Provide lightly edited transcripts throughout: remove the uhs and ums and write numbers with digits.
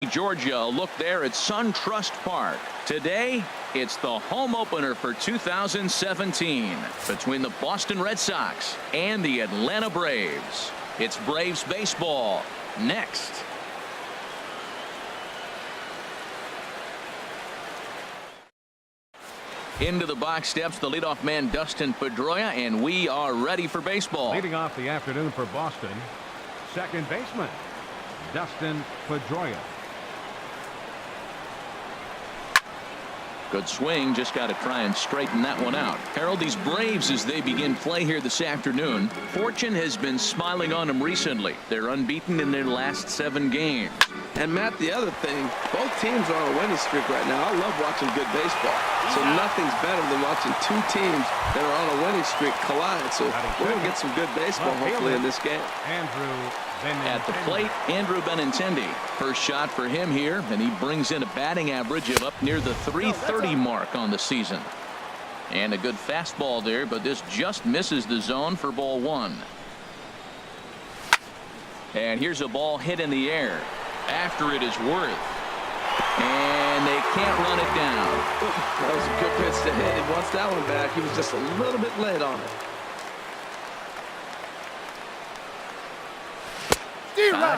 Georgia, a look there at SunTrust Park. Today, it's the home opener for 2017 between the Boston Red Sox and the Atlanta Braves. It's Braves baseball next. Into the box steps the leadoff man Dustin Pedroia, and we are ready for baseball. Leading off the afternoon for Boston, second baseman Dustin Pedroia. Good swing, just got to try and straighten that one out. Harold, these Braves, as they begin play here this afternoon, fortune has been smiling on them recently. They're unbeaten in their last 7 games. And Matt, the other thing, both teams are on a winning streak right now. I love watching good baseball. So nothing's better than watching 2 teams that are on a winning streak collide. So we're going to get some good baseball hopefully in this game. At the plate, Andrew Benintendi. First shot for him here, and he brings in a batting average of up near the .330 mark on the season. And a good fastball there, but this just misses the zone for ball 1. And here's a ball hit in the air after it is Worth. And they can't run it down. That was a good pitch to hit. He wants that one back. He was just a little bit late on it.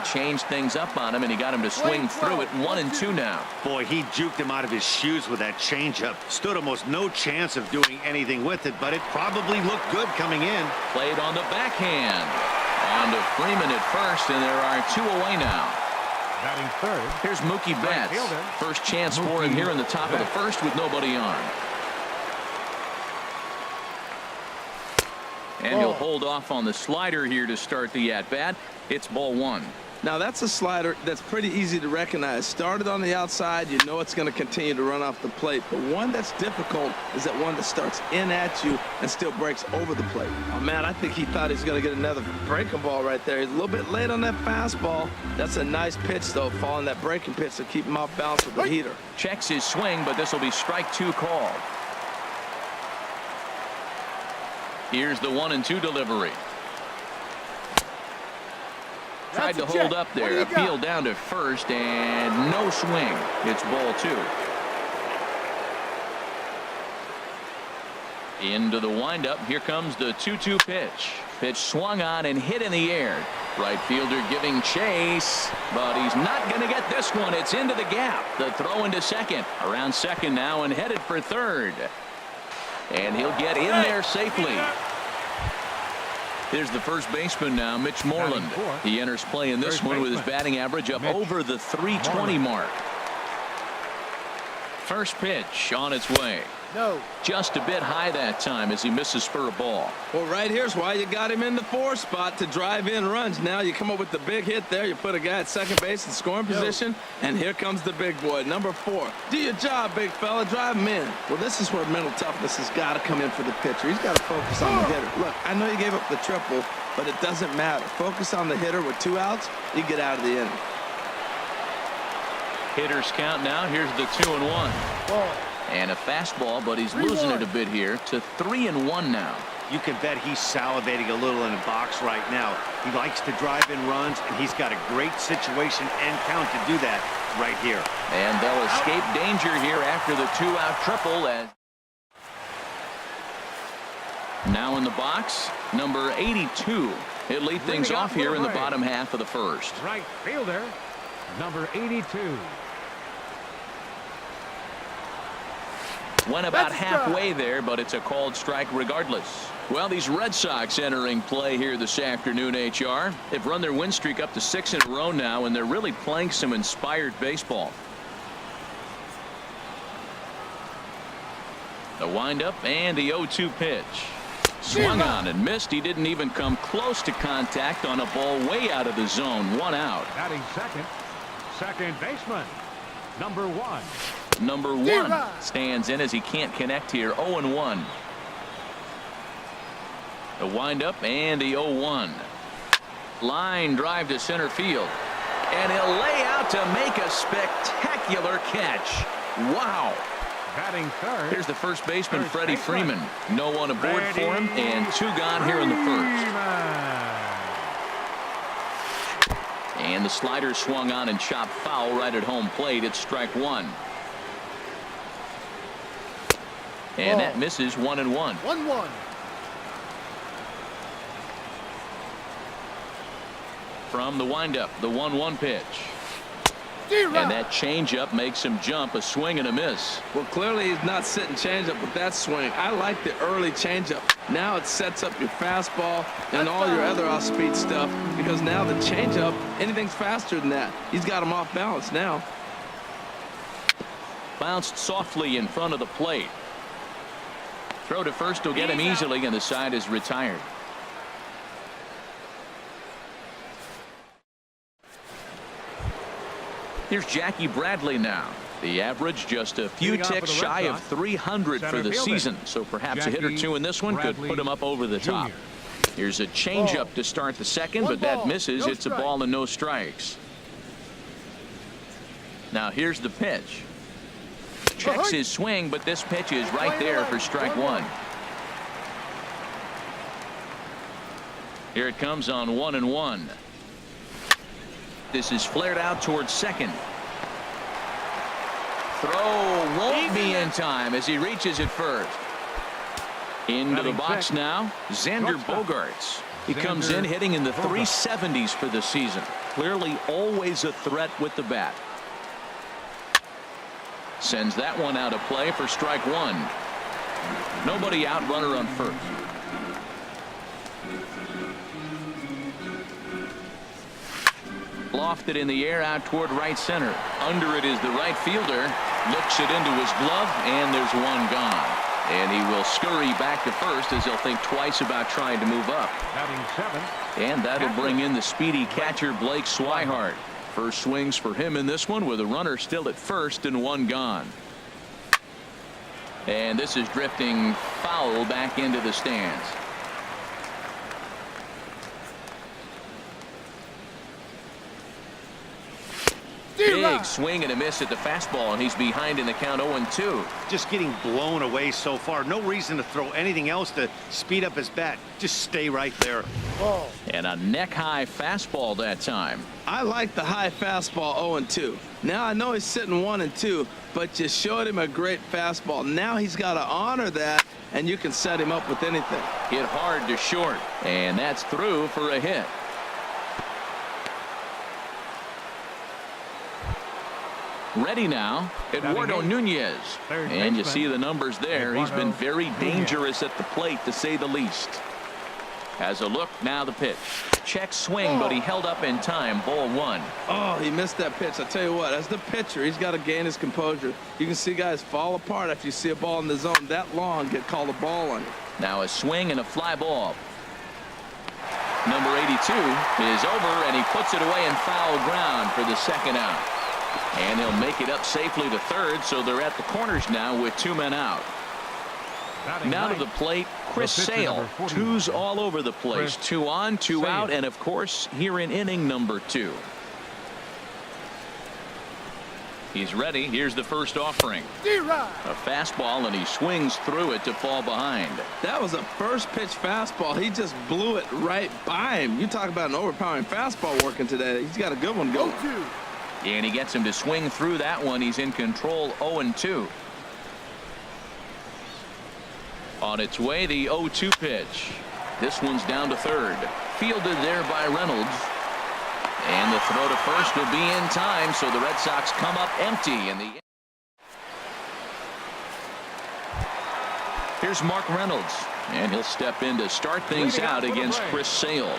Changed things up on him, and he got him to swing through it. 1-2 now. Boy, he juked him out of his shoes with that changeup. Stood almost no chance of doing anything with it, but it probably looked good coming in. Played on the backhand. On to Freeman at first, and there are 2 away now. Batting third. Here's Mookie Betts. First chance for him here in the top of the first with nobody on. And he'll hold off on the slider here to start the at-bat. It's ball 1. Now that's a slider that's pretty easy to recognize. Started on the outside, you know it's going to continue to run off the plate. But one that's difficult is that one that starts in at you and still breaks over the plate. Oh man, I think he thought he was going to get another breaking ball right there. He's a little bit late on that fastball. That's a nice pitch though, following that breaking pitch to keep him off balance with the heater. Checks his swing, but this will be strike 2 called. Here's the 1-2 delivery. Tried to hold up there. Appeal down to first, and no swing. It's ball 2. Into the windup. Here comes the 2-2 pitch. Pitch swung on and hit in the air. Right fielder giving chase, but he's not going to get this one. It's into the gap. The throw into second. Around second now and headed for third. And he'll get in there safely. Here's the first baseman now, Mitch Moreland. He enters play in this one with his batting average up over the .320 mark. First pitch on its way. No. Just a bit high that time as he misses for a ball. Well, right here's why you got him in the 4 spot to drive in runs. Now you come up with the big hit there. You put a guy at second base in scoring position, and here comes the big boy, number 4. Do your job, big fella. Drive him in. Well, this is where mental toughness has got to come in for the pitcher. He's got to focus on the hitter. Look, I know you gave up the triple, but it doesn't matter. Focus on the hitter with 2 outs. You get out of the inning. Hitters count now. Here's the 2-1. And a fastball, but he's losing it a bit here to 3-1 now. You can bet he's salivating a little in the box right now. He likes to drive in runs, and he's got a great situation and count to do that right here. And they'll escape danger here after the 2-out triple. As now in the box, number 82. He'll lead things off here in the bottom half of the first. Right fielder, number 82. Went about halfway there, but it's a called strike regardless. Well, these Red Sox entering play here this afternoon, HR. They've run their win streak up to 6 in a row now, and they're really playing some inspired baseball. The windup and the 0-2 pitch. Swung on and missed. He didn't even come close to contact on a ball way out of the zone. 1 out. Batting second baseman, number 1. Number 1 stands in as he can't connect here. 0-1. The windup and the 0-1. Line drive to center field. And he'll lay out to make a spectacular catch. Wow. Batting third. Here's the first baseman, Freddie Freeman. No one aboard for him, and 2 gone here in the first. And the slider swung on and chopped foul right at home plate. It's strike one. And that misses 1-1. 1-1. From the windup, the 1-1 pitch. And that changeup makes him jump. A swing and a miss. Well, clearly he's not sitting changeup with that swing. I like the early changeup. Now it sets up your fastball and all your other off-speed stuff, because now the changeup, anything's faster than that. He's got him off balance now. Bounced softly in front of the plate. Throw to first will get him easily, and the side is retired. Here's Jackie Bradley now. The average just a few ticks shy of 300 for the season, so perhaps a hit or two in this one could put him up over the top. Here's a changeup to start the second, but that misses. It's a ball and no strikes. Now here's the pitch. Checks his swing, but this pitch is right there for strike one. Here it comes on 1-1. This is flared out towards second. Throw won't be in time as he reaches it first. Into the box now, Xander Bogaerts. He comes in hitting in the 370s for the season. Clearly always a threat with the bat. Sends that one out of play for strike one. Nobody out, runner on first. Lofted in the air out toward right center. Under it is the right fielder. Looks it into his glove, and there's one gone. And he will scurry back to first as he'll think twice about trying to move up. And that'll bring in the speedy catcher Blake Swihart. First swings for him in this one with a runner still at first and one gone. And this is drifting foul back into the stands. Big swing and a miss at the fastball, and he's behind in the count 0-2. Just getting blown away so far. No reason to throw anything else to speed up his bat. Just stay right there. And a neck-high fastball that time. I like the high fastball 0-2. Now I know he's sitting 1-2, but you showed him a great fastball. Now he's got to honor that, and you can set him up with anything. Hit hard to short, and that's through for a hit. Ready now, Eduardo Nunez. And you see the numbers there. He's been very dangerous at the plate, to say the least. Has a look, now the pitch. Check swing, but he held up in time. Ball one. Oh, he missed that pitch. I tell you what, as the pitcher, he's got to gain his composure. You can see guys fall apart after you see a ball in the zone that long get called a ball on it. Now a swing and a fly ball. Number 82 is over, and he puts it away in foul ground for the second out. And he'll make it up safely to third, so they're at the corners now with two men out. Now to the plate, Chris Sale. Twos all over the place. 2 on, 2 out, and of course here in inning number 2. He's ready. Here's the first offering. A fastball, and he swings through it to fall behind. That was a first pitch fastball. He just blew it right by him. You talk about an overpowering fastball working today. He's got a good one going. And he gets him to swing through that one. He's in control. 0-2. On its way, the 0-2 pitch. This one's down to third. Fielded there by Reynolds. And the throw to first will be in time, so the Red Sox come up empty in the. Here's Mark Reynolds, and he'll step in to start things out against Chris Sale.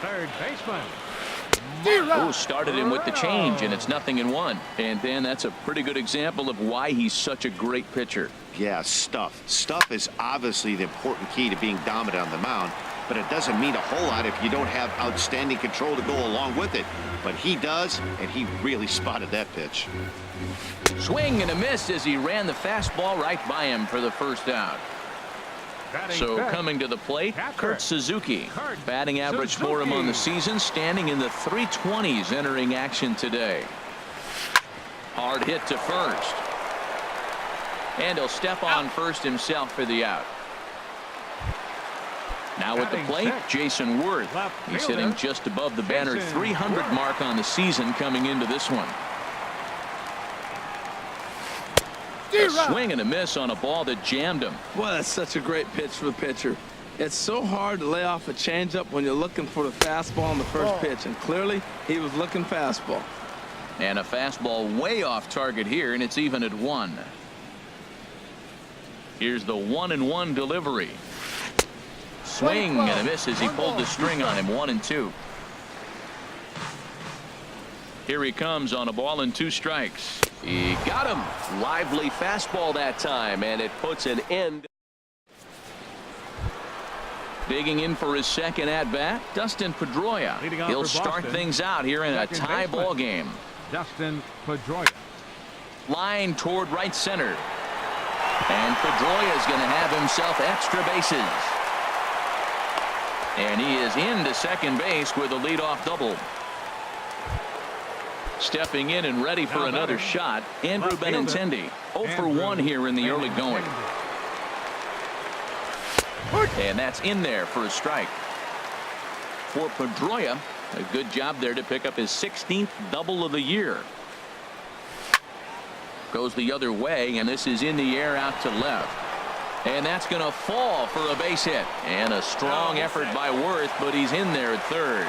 Third baseman. Oh, started him with the change, and it's 0-1. And then that's a pretty good example of why he's such a great pitcher. Yeah, stuff. Stuff is obviously the important key to being dominant on the mound, but it doesn't mean a whole lot if you don't have outstanding control to go along with it. But he does, and he really spotted that pitch. Swing and a miss as he ran the fastball right by him for the first out. So coming to the plate, Kurt Suzuki. Batting average for him on the season, standing in the 320s entering action today. Hard hit to first. And he'll step on first himself for the out. Now at the plate, Jason Worth. He's hitting just above the banner 300 mark on the season coming into this one. A swing and a miss on a ball that jammed him. Well, that's such a great pitch for the pitcher. It's so hard to lay off a changeup when you're looking for the fastball on the first pitch, and clearly he was looking fastball. And a fastball way off target here, and it's even at 1. Here's the 1-1 delivery. Swing and a miss as he pulled the string on him. 1-2. Here he comes on a ball and 2 strikes. He got him. Lively fastball that time, and it puts an end. Digging in for his second at bat, Dustin Pedroia. He'll start things out here in a tie ball game. Dustin Pedroia. Line toward right center. And Pedroia is going to have himself extra bases. And he is into second base with a leadoff double. Stepping in and ready for another shot, Andrew Benintendi. 0 for 1 here in the early going. And that's in there for a strike. For Pedroia, a good job there to pick up his 16th double of the year. Goes the other way, and this is in the air out to left. And that's going to fall for a base hit. And a strong effort by Worth, but he's in there at third.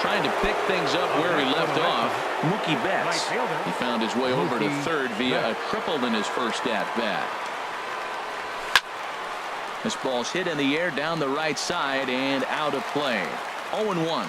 Trying to pick things up where he left off, Mookie Betts. He found his way over to third via a triple in his first at-bat. This ball's hit in the air down the right side and out of play. 0-1.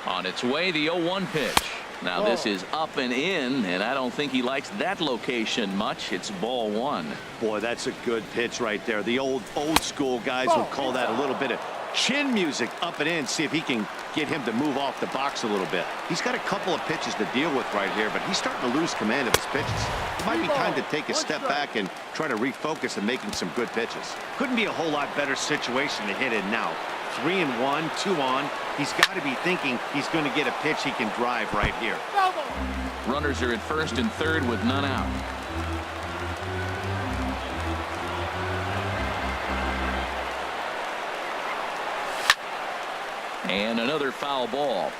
On its way, the 0-1 pitch. Now this is up and in, and I don't think he likes that location much. It's ball 1. Boy, that's a good pitch right there. The old school guys would call that a little bit of chin music up and in. See if he can get him to move off the box a little bit. He's got a couple of pitches to deal with right here, but he's starting to lose command of his pitches. It might be time to take a step back and try to refocus on making some good pitches. Couldn't be a whole lot better situation to hit in now. 3-1, 2 on. He's got to be thinking he's going to get a pitch he can drive right here. Runners are at first and third with none out. And another foul ball.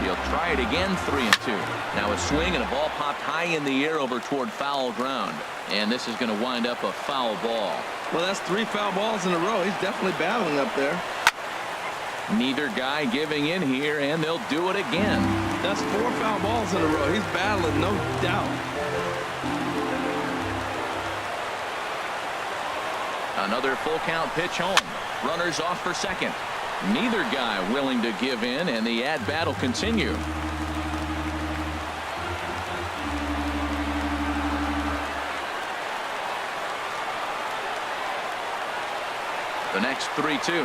He'll try it again. 3-2. Now a swing and a ball popped high in the air over toward foul ground. And this is going to wind up a foul ball. Well, that's 3 foul balls in a row. He's definitely battling up there. Neither guy giving in here, and they'll do it again. That's 4 foul balls in a row. He's battling, no doubt. Another full count pitch home. Runners off for second. Neither guy willing to give in, and the at-bat will continue. The next 3-2.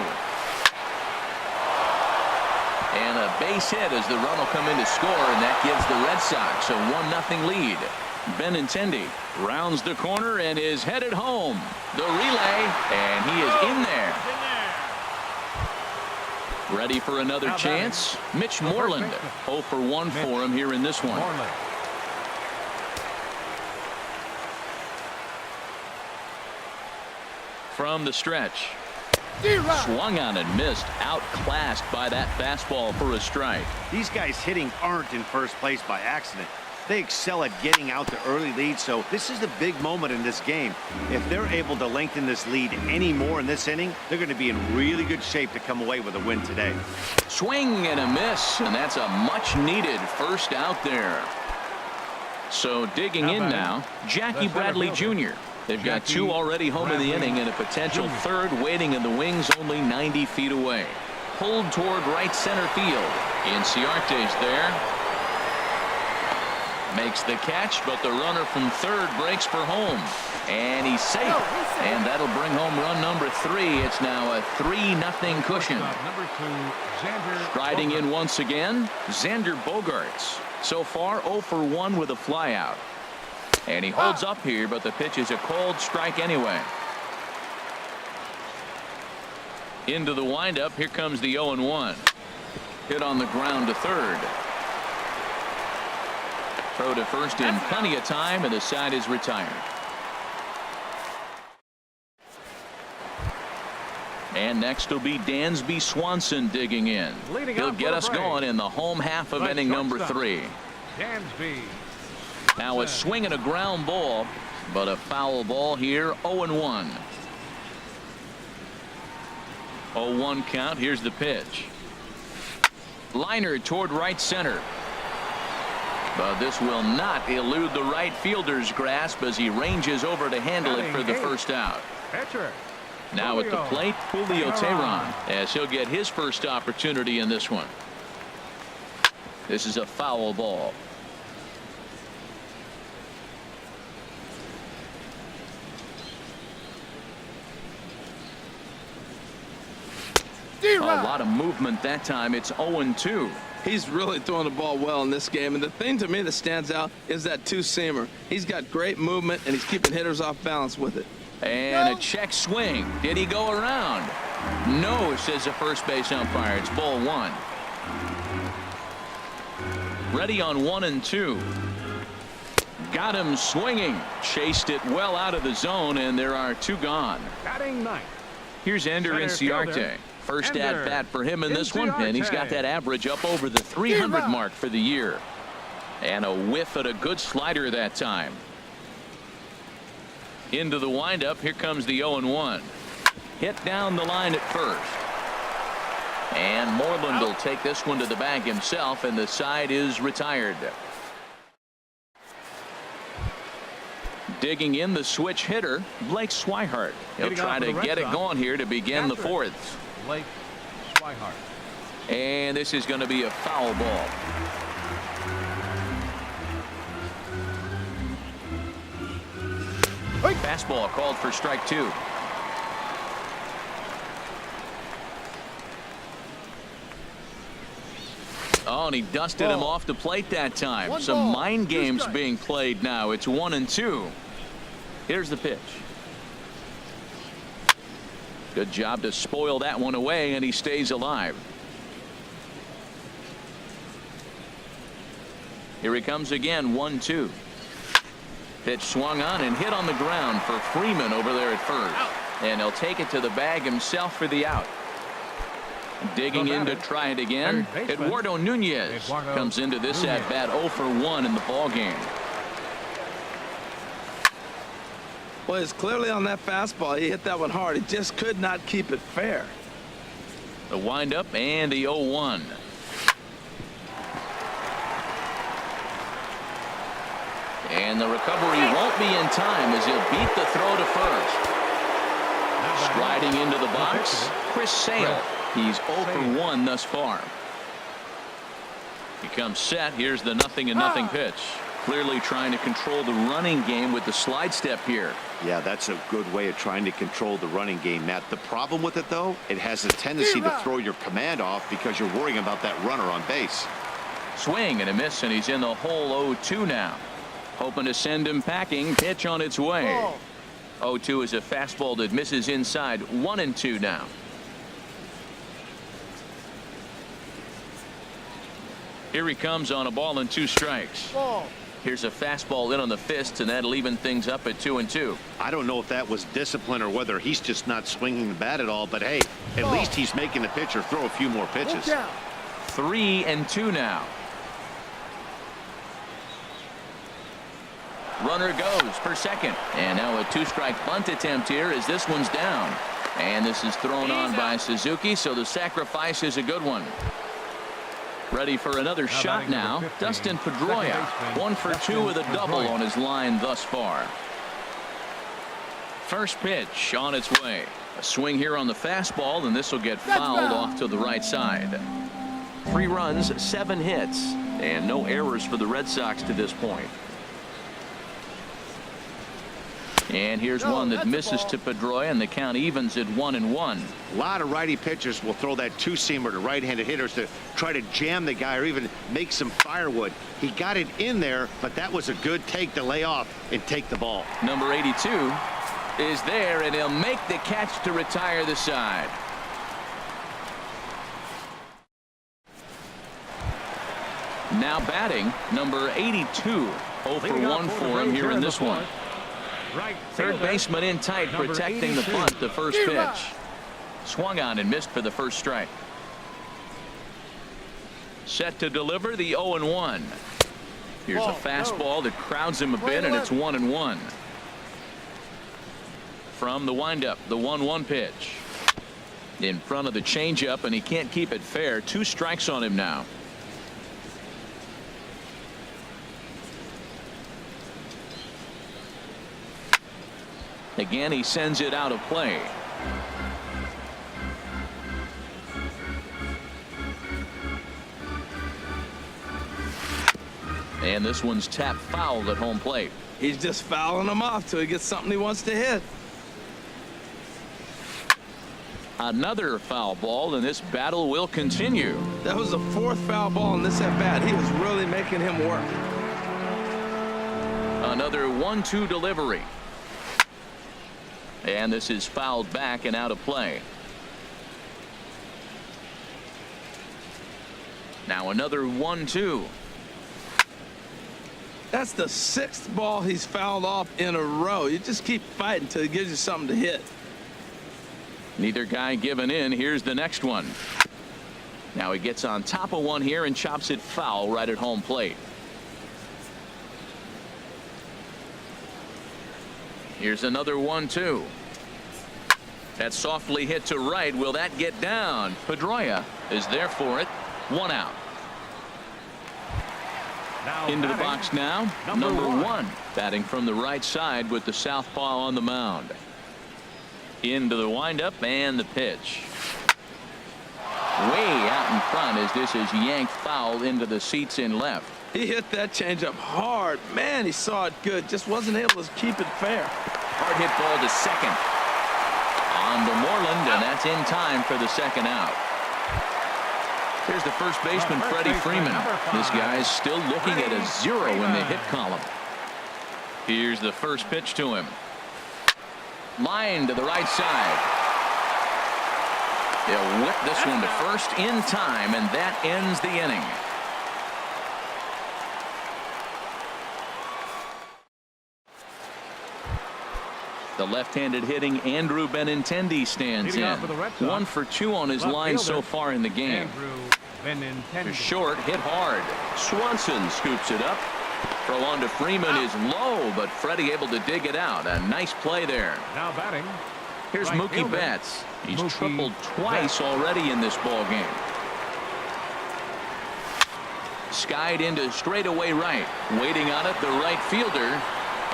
And a base hit as the run will come in to score, and that gives the Red Sox a 1-0 lead. Benintendi rounds the corner and is headed home. The relay, and he is in there. Ready for another chance. Mitch Moreland. 0 for 1 for him here in this one. From the stretch. Swung on and missed. Outclassed by that fastball for a strike. These guys hitting aren't in first place by accident. They excel at getting out to early leads, so this is the big moment in this game. If they're able to lengthen this lead any more in this inning, they're going to be in really good shape to come away with a win today. Swing and a miss, and that's a much-needed first out there. So digging in now, Jackie Bradley Jr. They've got 2 already home in the inning and a potential third waiting in the wings only 90 feet away. Pulled toward right center field. Inciarte's there. Makes the catch, but the runner from third breaks for home. And he's safe. And that'll bring home run number 3. It's now a 3-0 cushion. Striding in once again, Xander Bogaerts. So far 0 for 1 with a flyout. And he holds up here, but the pitch is a cold strike anyway. Into the windup. Here comes the 0-1. Hit on the ground to third. Throw to first in plenty of time, and the side is retired. And next will be Dansby Swanson digging in. He'll get us going in the home half of inning number 3. Dansby. Now a swing and a ground ball, but a foul ball here. 0-1. 0-1 count. Here's the pitch. Liner toward right center. But this will not elude the right fielder's grasp as he ranges over to handle it for the first out. Pitcher. Now at the plate, Julio Teheran, as he'll get his first opportunity in this one. This is a foul ball. A lot of movement that time. It's 0-2. He's really throwing the ball well in this game, and the thing to me that stands out is that two-seamer. He's got great movement, and he's keeping hitters off balance with it. And a check swing. Did he go around? No, says the first base umpire. It's ball 1. Ready on 1-2. Got him swinging. Chased it well out of the zone, and there are 2 gone. Batting ninth. Here's Ender Inciarte. First at bat for him in this one, and he's got that average up over the 300 mark for the year. And a whiff at a good slider that time. Into the windup. Here comes the 0-1. Hit down the line at first. And Moreland will take this one to the bag himself, and the side is retired. Digging in the switch hitter, Blake Swihart. He'll try to get it going here to begin the 4th. Blake Swihart. And this is going to be a foul ball. Fastball called for strike 2. Oh, and he dusted him off the plate that time. Some mind games being played now. It's 1-2. Here's the pitch. Good job to spoil that one away, and he stays alive. Here he comes again. 1-2. Pitch swung on and hit on the ground for Freeman over there at first. And he'll take it to the bag himself for the out. Digging in to try it again. Eduardo Nunez comes into this at bat 0 for 1 in the ball game. Well, it's clearly on that fastball. He hit that one hard. He just could not keep it fair. The windup and the 0-1. And the recovery won't be in time as he'll beat the throw to first. Striding into the box, Chris Sale. He's 0 for 1 thus far. He comes set. Here's the 0-0 pitch. Clearly trying to control the running game with the slide step here. Yeah, that's a good way of trying to control the running game, Matt. The problem with it, though, it has a tendency to throw your command off because you're worrying about that runner on base. Swing and a miss, and he's in the hole. 0-2 now. Hoping to send him packing. Pitch on its way. 0-2 is a fastball that misses inside. 1-2 now. Here he comes on a ball and 2 strikes. Here's a fastball in on the fists, and that'll even things up at 2-2. I don't know if that was discipline or whether he's just not swinging the bat at all, but hey, at least he's making the pitcher throw a few more pitches. 3-2 now. Runner goes for second, and now a 2-strike bunt attempt here as this one's down, and this is thrown on by Suzuki, so the sacrifice is a good one. Ready for another shot now. Dustin Pedroia, 1 for 2 with a double on his line thus far. First pitch on its way. A swing here on the fastball, and this will get fouled off to the right side. 3 runs, 7 hits, and no errors for the Red Sox to this point. And here's one that misses to Pedroia, and the count evens at 1-1. A lot of righty pitchers will throw that two-seamer to right-handed hitters to try to jam the guy or even make some firewood. He got it in there, but that was a good take to lay off and take the ball. Number 82 is there, and he'll make the catch to retire the side. Now batting, number 82. 0 for 1 for him here in this one. Right Third fielder, baseman in tight, number protecting the 82. bunt. The first pitch. Swung on and missed for the first strike. Set to deliver the 0-1. Here's a fastball that crowds him a bit, and it's 1-1. From the windup, the 1-1 pitch. In front of the changeup, and he can't keep it fair. 2 strikes on him now. Again, he sends it out of play. And this one's tapped foul at home plate. He's just fouling them off till he gets something he wants to hit. Another foul ball, and this battle will continue. That was the 4th foul ball in this at bat. He was really making him work. Another 1-2 delivery. And this is fouled back and out of play. Now another 1-2. That's the 6th ball he's fouled off in a row. You just keep fighting until he gives you something to hit. Neither guy giving in. Here's the next one. Now he gets on top of one here and chops it foul right at home plate. Here's another 1-2. That's softly hit to right. Will that get down? Pedroia is there for it. 1 out. Now Into the batting, box now. Number 1. Batting from the right side with the southpaw on the mound. Into the windup and the pitch. Way out in front as this is yanked foul into the seats in left. He hit that changeup hard. Man, he saw it good. Just wasn't able to keep it fair. Hard hit ball to second. On to Moreland, and that's in time for the 2nd out. Here's the first baseman, Freddie Freeman. This guy's still looking at a 0 in the hit column. Here's the first pitch to him. Line to the right side. They'll whip this one to first in time, and that ends the inning. The left-handed hitting Andrew Benintendi stands in. 1 for 2 on his line so far in the game. Short, hit hard. Swanson scoops it up. Throw on to Freeman is low, but Freddie able to dig it out. A nice play there. Now batting. Here's Right Mookie fielder, Betts. He's Mookie tripled twice already in this ball game. Skied into straightaway right. Waiting on it, the right fielder.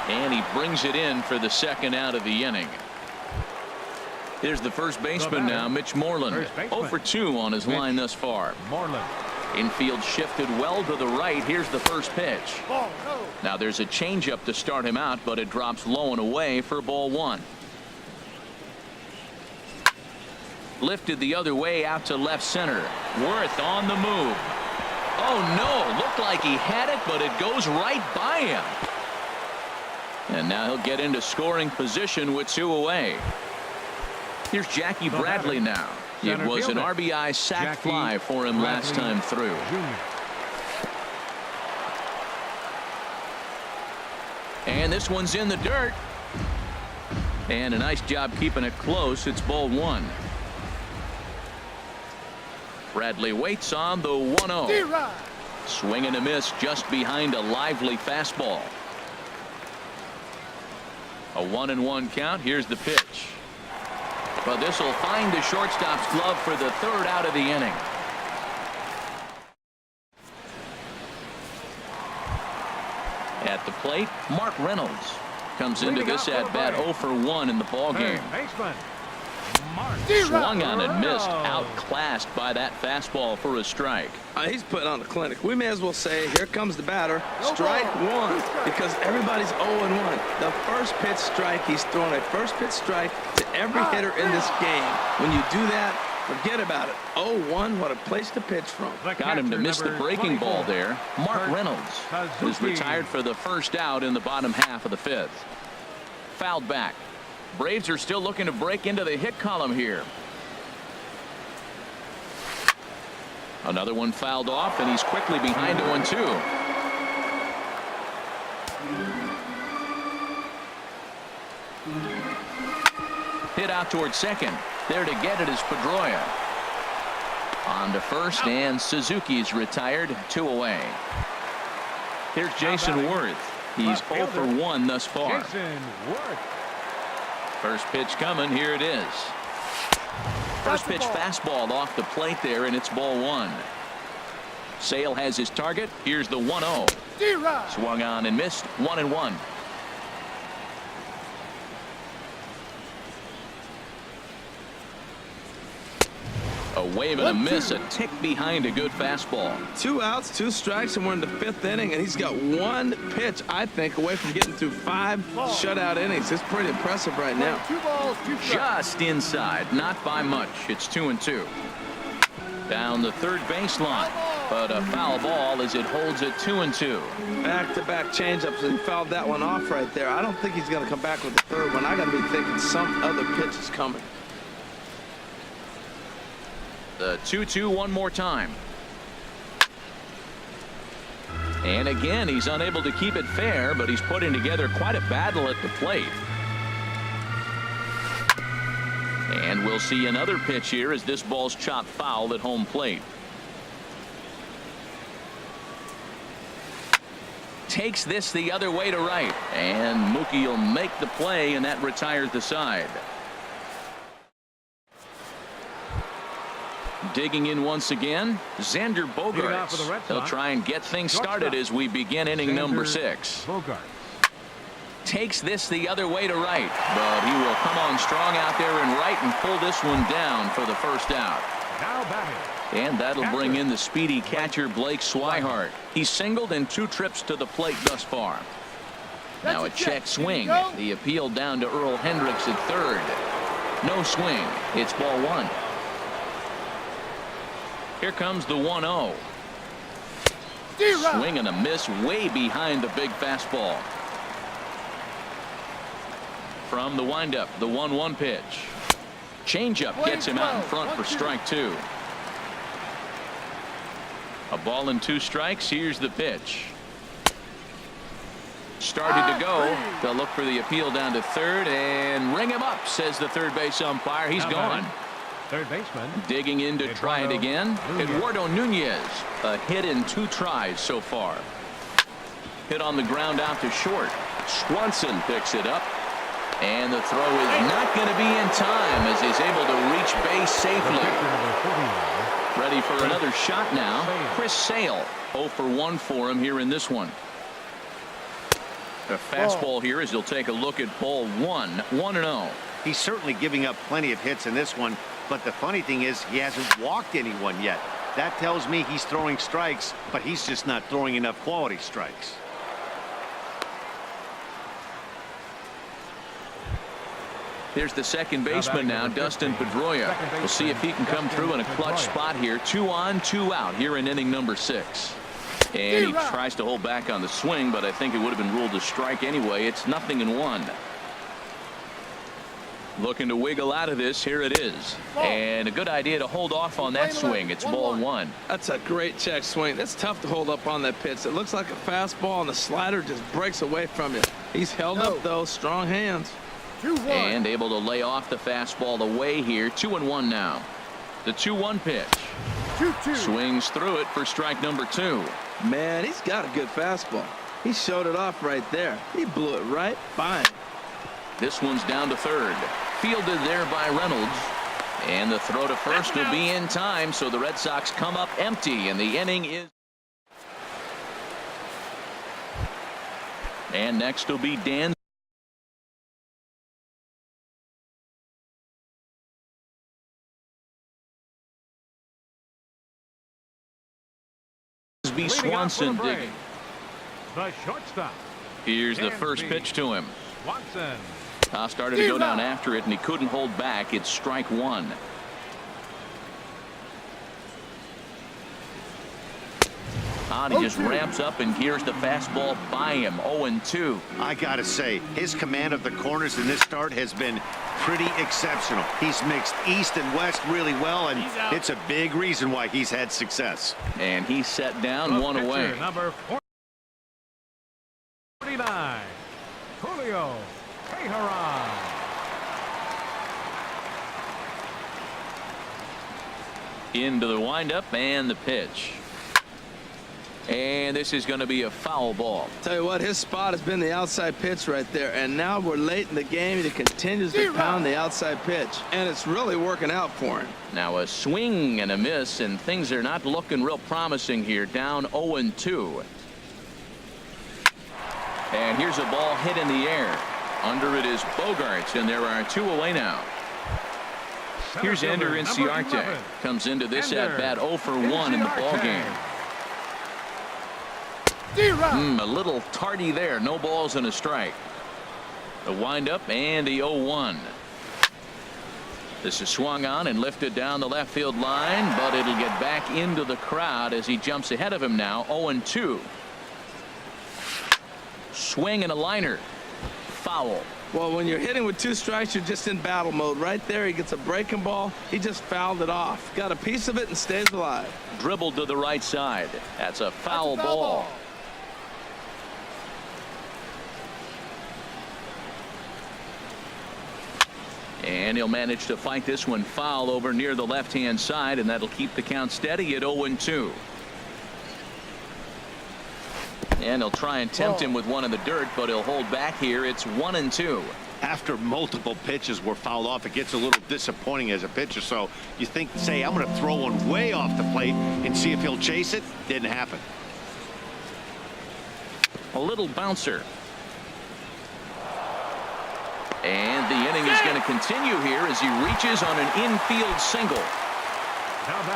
And he brings it in for the 2nd out of the inning. Here's the first baseman now, Mitch Moreland. 0 for 2 on his line thus far. Moreland. Infield shifted well to the right. Here's the first pitch. Now there's a changeup to start him out, but it drops low and away for ball 1. Lifted the other way out to left center. Worth on the move. Oh no, looked like he had it, but it goes right by him. And now he'll get into scoring position with 2 away. Here's Jackie Bradley now. It was an RBI sac fly for him last time through. And this one's in the dirt. And a nice job keeping it close. It's ball 1. Bradley waits on the 1-0. Swing and a miss just behind a lively fastball. A 1-1 count. Here's the pitch. But this will find the shortstop's glove for the 3rd out of the inning. At the plate, Mark Reynolds comes into this at bat 0 for 1 in the ball game. Swung on and missed, outclassed by that fastball for a strike. He's putting on a clinic. We may as well say, here comes the batter. Strike 1, because everybody's 0-1. The first pitch strike, he's throwing a first pitch strike to every hitter in this game. When you do that, forget about it. 0-1, what a place to pitch from. Got him to miss the breaking ball there. Mark Reynolds is retired for the 1st out in the bottom half of the 5th. Fouled back. Braves are still looking to break into the hit column here. Another one fouled off, and he's quickly behind 0-2. Hit out towards second. There to get it is Pedroia. On to first, and Suzuki's retired. 2 away. Here's Jason Worth. He's 0 for 1 thus far. Jason Worth. First pitch coming. Here it is. First pitch fastball off the plate there, and it's ball 1. Sale has his target. Here's the 1-0. Swung on and missed. 1-1. A wave and a miss, a tick behind a good fastball. 2 outs, 2 strikes, and we're in the 5th inning, and he's got 1 pitch, I think, away from getting through 5 shutout innings. It's pretty impressive right now. 2 balls, 2 strikes. Just inside, not by much. It's 2-2. Down the third baseline, but a foul ball as it holds at 2-2. Back-to-back changeups, and he fouled that one off right there. I don't think he's going to come back with the third one. I got to be thinking some other pitch is coming. The 2-2 one more time. And again, he's unable to keep it fair, but he's putting together quite a battle at the plate. And we'll see another pitch here as this ball's chopped foul at home plate. Takes this the other way to right, and Mookie will make the play, and that retires the side. Digging in once again, Xander Bogaerts. He'll try and get things started as we begin inning number 6. Bogaerts. Takes this the other way to right, but he will come on strong out there in right and pull this one down for the first out. Now batting. And that'll bring in the speedy catcher Blake Swihart. He's singled in 2 trips to the plate thus far. Now a check swing. The appeal down to Earl Hendricks at third. No swing. It's ball 1. Here comes the 1-0. Swing and a miss way behind the big fastball. From the windup, the 1-1 pitch. Changeup gets him out in front for strike 2. A ball and 2 strikes. Here's the pitch. Started to go. They'll look for the appeal down to third and ring him up, says the third base umpire. He's gone. Third baseman. Digging in to try it again. Eduardo Nunez. A hit in 2 tries so far. Hit on the ground out to short. Swanson picks it up. And the throw is not going to be in time as he's able to reach base safely. Ready for another shot now. Chris Sale. 0 for 1 for him here in this one. A fastball here as he'll take a look at ball 1. 1-0. He's certainly giving up plenty of hits in this one, but the funny thing is he hasn't walked anyone yet. That tells me he's throwing strikes, but he's just not throwing enough quality strikes. Here's the second baseman now, Dustin Pedroia. We'll see if he can come through in a clutch spot here. 2 on, 2 out here in inning number 6. And he tries to hold back on the swing, but I think it would have been ruled a strike anyway. It's 0-1. Looking to wiggle out of this. Here it is. And a good idea to hold off on that swing. It's ball 1. That's a great check swing. That's tough to hold up on that pitch. It looks like a fastball, and the slider just breaks away from you. He's held up, though. Strong hands. And able to lay off the fastball away here. 2-1 now. The 2-1 pitch. 2-2. Swings through it for strike number 2. Man, he's got a good fastball. He showed it off right there. He blew it right by him. This one's down to third. Fielded there by Reynolds. And the throw to first will be in time, so the Red Sox come up empty, and the inning is. And next will be Dan. Swanson digging. The shortstop. Here's the first pitch to him. Swanson. Started to go down after it, and he couldn't hold back. It's strike 1. He just ramps up and gears the fastball by him. 0-2. I gotta say, his command of the corners in this start has been pretty exceptional. He's mixed east and west really well, and it's a big reason why he's had success. And he's set down one away. Number 49, Julio Teheran. Into the windup and the pitch. And this is going to be a foul ball. Tell you what, his spot has been the outside pitch right there, and now we're late in the game. He continues to pound the outside pitch, and it's really working out for him. Now a swing and a miss, and things are not looking real promising here. Down 0-2. And here's a ball hit in the air. Under it is Bogarts, and there are 2 away now. Here's Ender Inciarte. Comes into this at bat 0 for 1 in the ball game. A little tardy there. No balls and a strike. The windup and the 0-1. This is swung on and lifted down the left field line, but it'll get back into the crowd as he jumps ahead of him now. 0-2. Swing and a liner. Foul. Well, when you're hitting with 2 strikes, you're just in battle mode. Right there, he gets a breaking ball. He just fouled it off. Got a piece of it and stays alive. Dribbled to the right side. That's a foul ball. And he'll manage to fight this one foul over near the left-hand side, and that'll keep the count steady at 0-2. And he'll try and tempt him with one in the dirt, but he'll hold back here. It's 1-2. After multiple pitches were fouled off, it gets a little disappointing as a pitcher. So you think, say, I'm going to throw one way off the plate and see if he'll chase it. Didn't happen. A little bouncer. And the inning is going to continue here as he reaches on an infield single.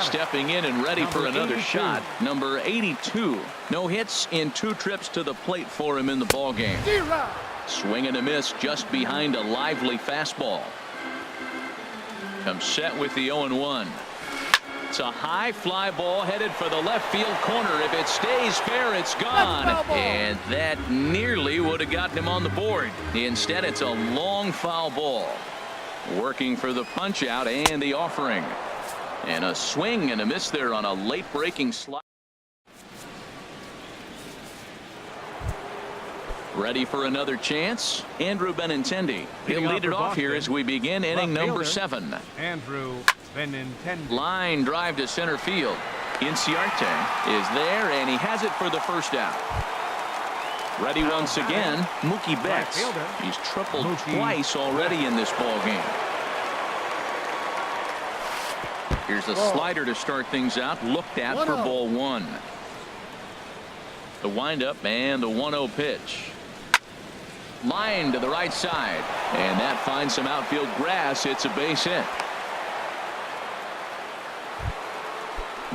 Stepping in and ready for another 82. shot. Number 82. No hits in 2 trips to the plate for him in the ball game. Swing and a miss just behind a lively fastball. Comes set with the 0-1. It's a high fly ball headed for the left field corner. If it stays fair, it's gone. And that nearly would have gotten him on the board. Instead, it's a long foul ball. Working for the punch out and the offering. And a swing and a miss there on a late breaking slide. Ready for another chance. Andrew Benintendi. He'll lead it off here as we begin inning number 7. Andrew Benintendi. Line drive to center field. Inciarte is there, and he has it for the first out. Ready once again, Mookie Betts. He's tripled twice already in this ball game. Here's a slider to start things out. Looked at for ball 1. The windup and the 1-0 pitch. Line to the right side. And that finds some outfield grass. It's a base hit.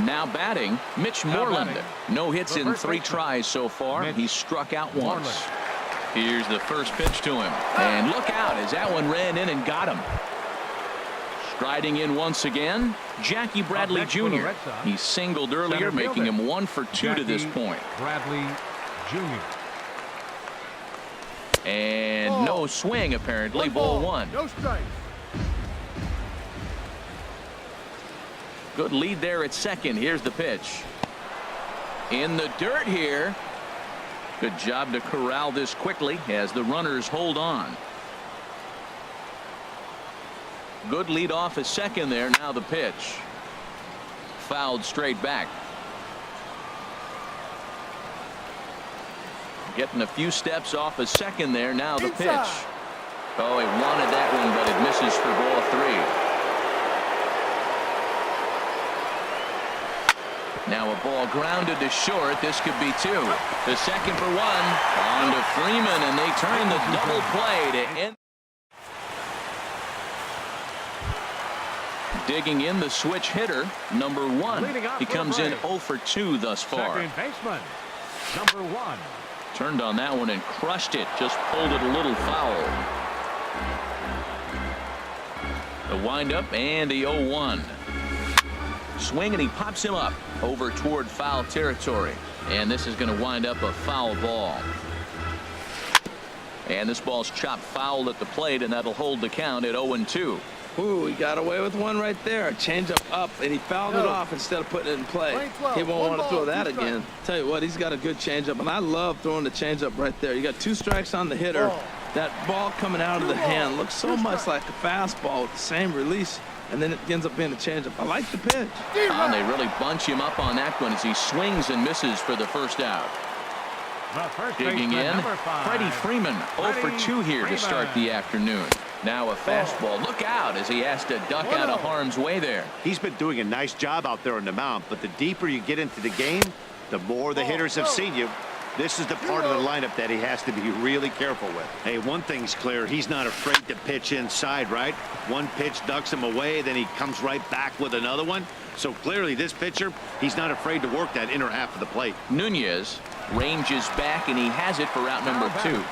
Now batting, Mitch Moreland. No hits in 3 tries so far. He struck out once. Here's the first pitch to him. And look out as that one ran in and got him. Striding in once again, Jackie Bradley Jr. He singled earlier, making him 1 for 2 to this point. Bradley Jr. And no swing, apparently. Ball 1. No strike. Good lead there at second. Here's the pitch. In the dirt here. Good job to corral this quickly as the runners hold on. Good lead off at second there. Now the pitch. Fouled straight back. Getting a few steps off a second there. Now the pitch. Oh, he wanted that one, but it misses for ball 3. Now a ball grounded to short. This could be 2. The second for 1. On to Freeman, and they turn the double play to end. Digging in the switch hitter, number 1. He comes in 0 for 2 thus far. Second baseman, number 1. Turned on that one and crushed it. Just pulled it a little foul. The windup and the 0-1. Swing, and he pops him up over toward foul territory. And this is going to wind up a foul ball. And this ball's chopped foul at the plate, and that'll hold the count at 0-2. Ooh, he got away with one right there. Changeup up, and he fouled it off instead of putting it in play. He won't want to throw that again. Tell you what, he's got a good changeup, and I love throwing the changeup right there. You got 2 strikes on the hitter. That ball coming out of the hand looks so much like a fastball with the same release, and then it ends up being a changeup. I like the pitch. And they really bunch him up on that one as he swings and misses for the first out. Digging in, Freddie Freeman, 0 for 2 here to start the afternoon. Now a fastball. Look out as he has to duck out of harm's way there. He's been doing a nice job out there on the mound, but the deeper you get into the game, the more the hitters have seen you. This is the part of the lineup that he has to be really careful with. Hey, one thing's clear. He's not afraid to pitch inside, right? One pitch ducks him away, then he comes right back with another one. So clearly this pitcher, he's not afraid to work that inner half of the plate. Nunez ranges back, and he has it for out number 2.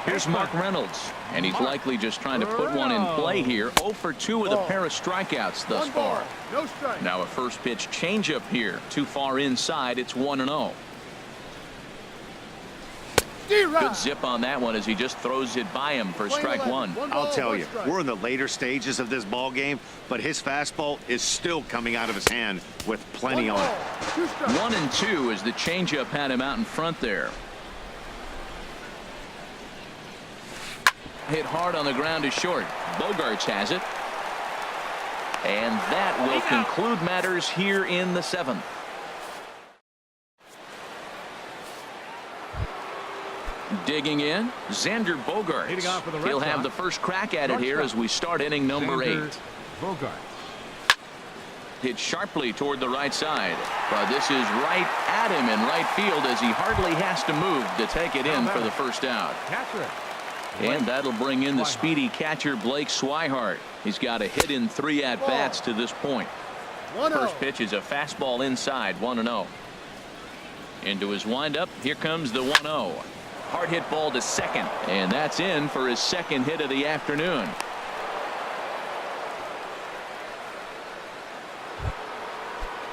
Here's Mark Reynolds, and he's likely just trying to put one in play here. 0 for 2 with a pair of strikeouts thus far. Now a first pitch changeup here. Too far inside. It's 1-0. Good zip on that one as he just throws it by him for strike 1. I'll tell you, we're in the later stages of this ball game, but his fastball is still coming out of his hand with plenty on it. 1-2 as the changeup had him out in front there. Hit hard on the ground to short. Bogarts has it. And that will conclude matters here in the 7th. Digging in, Xander Bogaerts. He'll have the first crack at it here as we start inning number 8. Hit sharply toward the right side, but this is right at him in right field as he hardly has to move to take it in for the first out. And that'll bring in the speedy catcher Blake Swihart. He's got a hit in 3 at-bats to this point. First pitch is a fastball inside, 1-0. Into his windup, here comes the 1-0. Hard hit ball to second, and that's in for his second hit of the afternoon.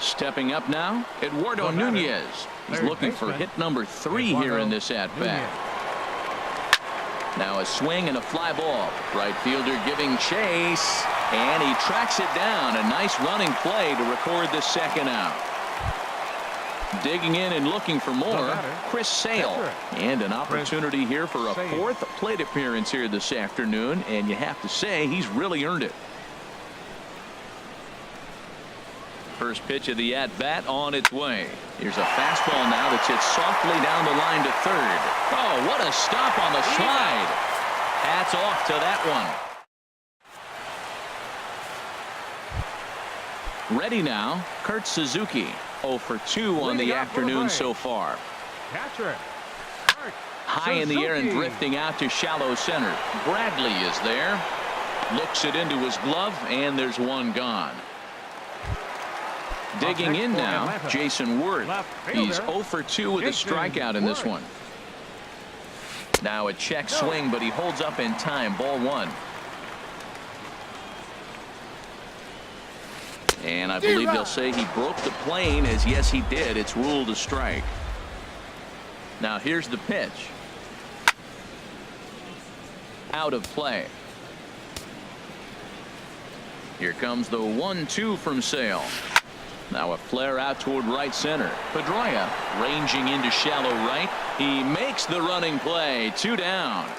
Stepping up now, Eduardo Nunez. He's looking for hit number 3 here in this at-bat. Now a swing and a fly ball. Right fielder giving chase, and he tracks it down. A nice running play to record the second out. Digging in and looking for more, Chris Sale. And an opportunity here for a 4th plate appearance here this afternoon, and you have to say he's really earned it. First pitch of the at-bat on its way. Here's a fastball now that's hit softly down the line to third. Oh, what a stop on the slide. Hats off to that one. Ready now, Kurt Suzuki. 0 for 2 on the afternoon so far. High in the air and drifting out to shallow center. Bradley is there. Looks it into his glove, and there's one gone. Digging in now, Jason Worth. He's 0 for 2 with a strikeout in this one. Now a check swing, but he holds up in time. Ball 1. And I believe they'll say he broke the plane, as yes he did. It's ruled a strike. Now here's the pitch. Out of play. Here comes the 1-2 from Sale. Now a flare out toward right center. Pedroia ranging into shallow right. He makes the running play. 2 down.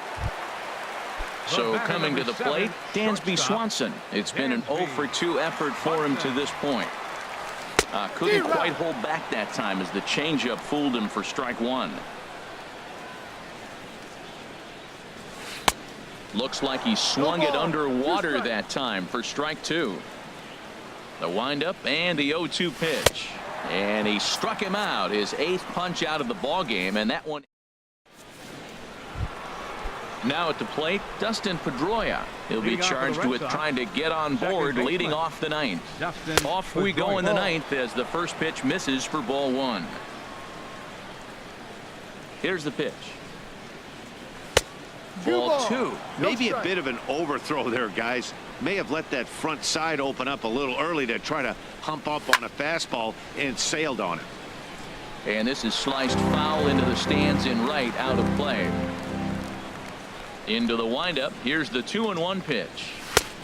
So coming to the plate, Dansby Swanson. It's been an 0 for 2 effort for him to this point. Couldn't quite hold back that time as the changeup fooled him for strike 1. Looks like he swung it underwater that time for strike 2. The windup and the 0-2 pitch. And he struck him out, his 8th punch out of the ball game, and that one. Now at the plate, Dustin Pedroia. He'll be charged with trying to get on board leading off the 9th. Off we go in the 9th as the first pitch misses for ball 1. Here's the pitch. Ball 2. Maybe a bit of an overthrow there, guys. May have let that front side open up a little early to try to hump up on a fastball and sailed on it. And this is sliced foul into the stands in right, out of play. Into the windup. Here's the 2-1 pitch.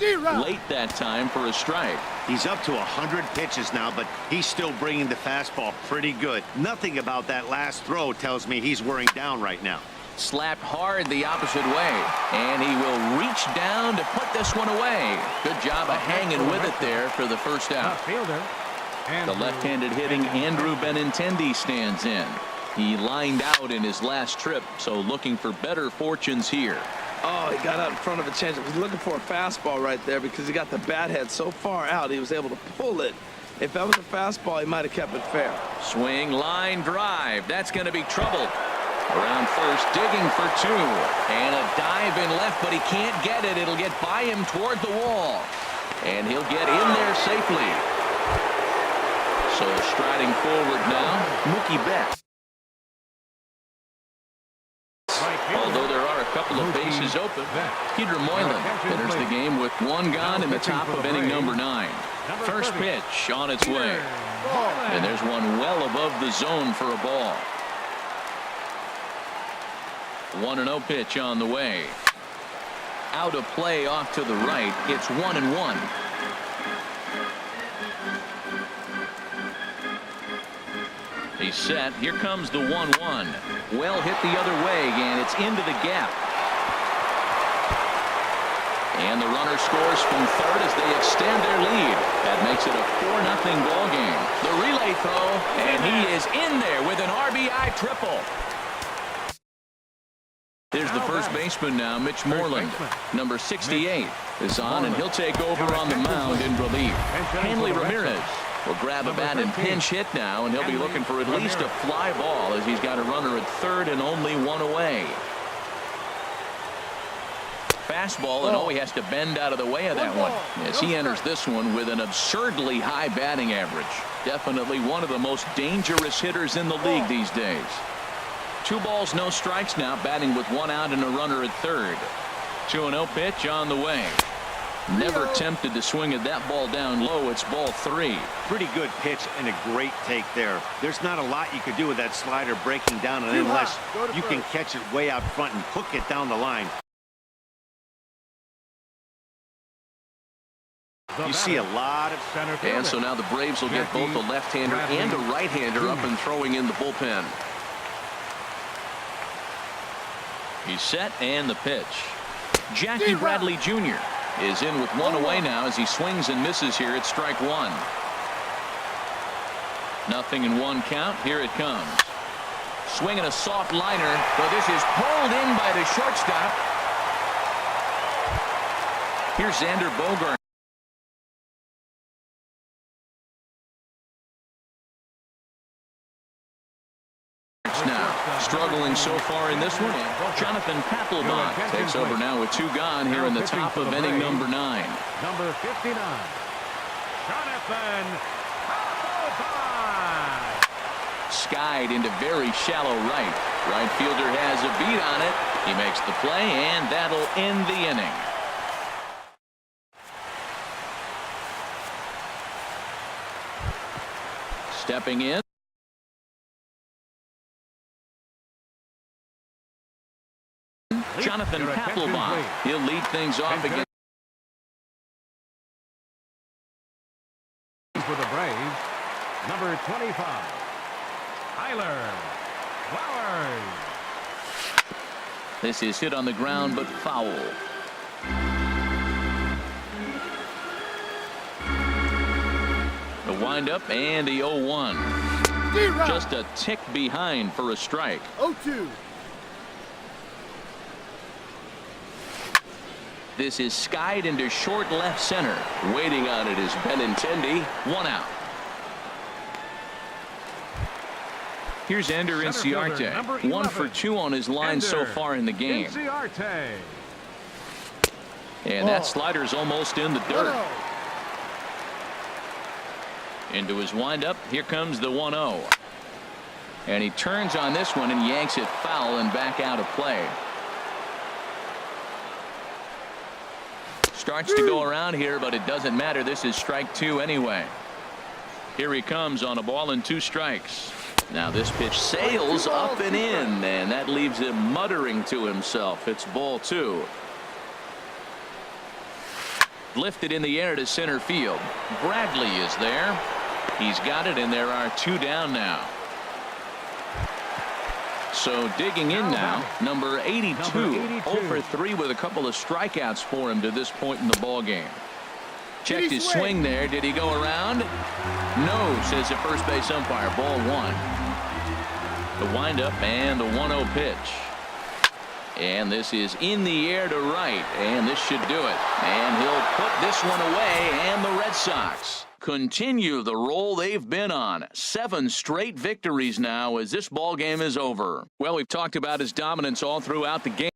Late that time for a strike. He's up to 100 pitches now, but he's still bringing the fastball pretty good. Nothing about that last throw tells me he's wearing down right now. Slapped hard the opposite way, and he will reach down to put this one away. Good job of hanging with it there for the first out. The left-handed hitting Andrew Benintendi stands in. He lined out in his last trip, so looking for better fortunes here. Oh, he got out in front of a changeup. He's looking for a fastball right there because he got the bat head so far out he was able to pull it. If that was a fastball, he might have kept it fair. Swing, line, drive. That's going to be trouble. Around first, digging for two. And a dive in left, but he can't get it. It'll get by him toward the wall. And he'll get in there safely. So striding forward now, Mookie Betts. Although there are a couple of bases open, Peter Moylan enters the game with one gone in the top of inning number 9. First pitch on its way. And there's one well above the zone for a ball. 1-0 pitch on the way. Out of play off to the right. It's 1-1. He's set. Here comes the 1-1. Well hit the other way, and it's into the gap. And the runner scores from third as they extend their lead. That makes it a 4-0 ball game. The relay throw, and he is in there with an RBI triple. Here's the first baseman now, Mitch Moreland. Number 68 is on, and he'll take over on the mound in relief. Hanley Ramirez will grab a bat and pinch hit now, and he'll be looking for at least a fly ball as he's got a runner at third and only one away. Fastball, and he has to bend out of the way of that one as he enters this one with an absurdly high batting average. Definitely one of the most dangerous hitters in the league these days. 2 balls, no strikes now, batting with 1 out and a runner at third. 2-0 pitch on the way. Never tempted to swing at that ball down low. It's ball 3. Pretty good pitch and a great take there. There's not a lot you could do with that slider breaking down unless you can catch it way out front and hook it down the line. You see a lot of center field. And so now the Braves will get both a left-hander and a right-hander up and throwing in the bullpen. He's set, and the pitch. Jackie Bradley Jr. is in with 1 away now as he swings and misses here at strike 1. 0-1 count. Here it comes. Swinging a soft liner, but this is pulled in by the shortstop. Here's Xander Bogaerts now, struggling so far in this one. Jonathan Papelbon takes over now with 2 gone here in the top of inning number 9. Number 59, Jonathan Papelbon. Skied into very shallow right. Right fielder has a beat on it. He makes the play, and that'll end the inning. Stepping in. Jonathan Papelbon. He'll lead things off again. For the Braves, number 25, Tyler Flowers. This is hit on the ground, but foul. The windup and the 0-1. Just a tick behind for a strike. 0-2. This is skied into short left center. Waiting on it is Benintendi. 1 out. Here's Ender Inciarte. 1 for 2 on his line so far in the game. And that slider's almost in the dirt. Into his windup. Here comes the 1-0. And he turns on this one and yanks it foul and back out of play. Starts to go around here, but it doesn't matter. This is strike 2 anyway. Here he comes on a ball and 2 strikes. Now this pitch sails up and in, and that leaves him muttering to himself. It's ball 2. Lifted in the air to center field. Bradley is there. He's got it, and there are 2 down now. So digging in now, number 82, 0 for 3 with a couple of strikeouts for him to this point in the ball game. Checked his swing there. Did he go around? No, says the first base umpire. Ball 1. The windup and the 1-0 pitch. And this is in the air to right, and this should do it. And he'll put this one away, and the Red Sox continue the roll they've been on. 7 straight victories now as this ball game is over. Well, we've talked about his dominance all throughout the game.